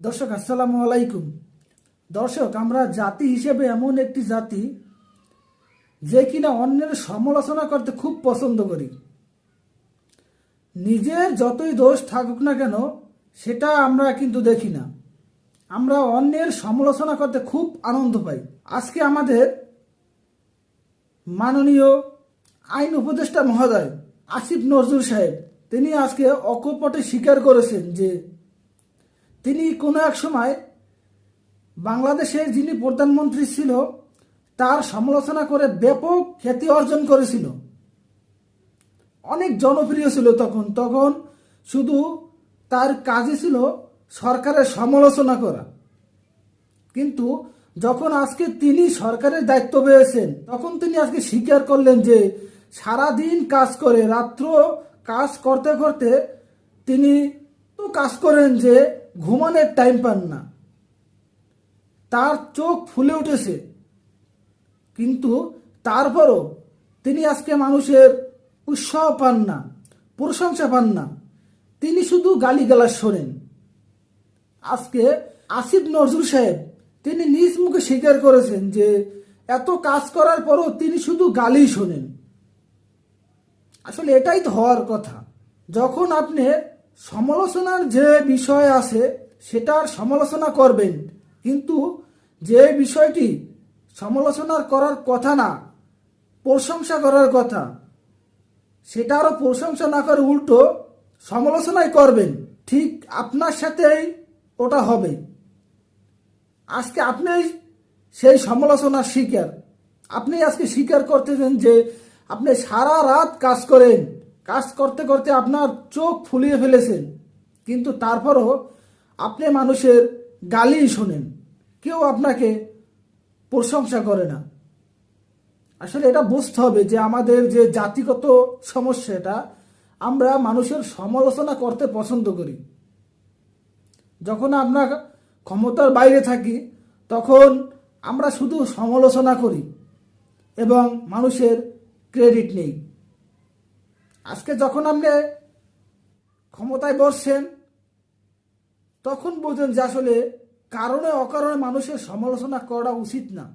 দর্শক আসসালামু আলাইকুম। দর্শক, আমরা জাতি হিসেবে এমন একটি জাতি যে কিনা অন্যের সমালোচনা করতে খুব পছন্দ করি। নিজের যতই দোষ থাকুক না কেন সেটা আমরা কিন্তু দেখি না, আমরা অন্যের সমালোচনা করতে খুব আনন্দ পাই। আজকে আমাদের মাননীয় আইন উপদেষ্টা মহোদয় আসিফ নজরুল সাহেব, তিনি আজকে অকপটে স্বীকার করেছেন যে তিনি কোনো এক সময় বাংলাদেশের যিনি প্রধানমন্ত্রী ছিল তার সমালোচনা করে ব্যাপক খ্যাতি অর্জন করেছিল, অনেক জনপ্রিয় ছিল। তখন শুধু তার কাজই ছিল সরকারের সমালোচনা করা। কিন্তু যখন আজকে তিনি সরকারের দায়িত্ব পেয়েছেন তখন তিনি আজকে স্বীকার করলেন যে সারাদিন কাজ করে, রাত্র কাজ করতে করতে তিনি তো কাজ করেন যে ঘুমানোর টাইম পান না, তার চোখ ফুলে উঠেছে। কিন্তু তারপরও তিনি আজকে মানুষের উৎসাহ পান না, প্রশংসা পান না, তিনি শুধু গালিগালাজ শোনেন। আজকে আসিফ নজরুল সাহেব তিনি নিজ মুখে স্বীকার করেছেন যে এত কাজ করার পরও তিনি শুধু গালি শোনেন। আসলে এটাই তো হওয়ার কথা। যখন আপনি সমালোচনার যে বিষয় আছে সেটার সমালোচনা করবেন, কিন্তু যে বিষয়টি সমালোচনার করার কথা না, প্রশংসা করার কথা, সেটারও প্রশংসা না করে উল্টো সমালোচনাই করবেন, ঠিক আপনার সাথেই ওটা হবে। আজকে আপনি সেই সমালোচনার শিকার। আপনি আজকে স্বীকার করতেছেন যে আপনি সারা রাত কাজ করেন, কাজ করতে করতে আপনার চোখ ফুলিয়ে ফেলেছেন, কিন্তু তারপরও আপনি মানুষের গালি শোনেন, কেউ আপনাকে প্রশংসা করে না। আসলে এটা বুঝতে হবে যে আমাদের যে জাতিগত সমস্যাটা, আমরা মানুষের সমালোচনা করতে পছন্দ করি। যখন আমরা ক্ষমতার বাইরে থাকি তখন আমরা শুধু সমালোচনা করি এবং মানুষের ক্রেডিট নেই। আজকে যখন আপনি ক্ষমতায় বসছেন তখন বোঝেন যে আসলে কারণে অকারণে মানুষের সমালোচনা করা উচিত না।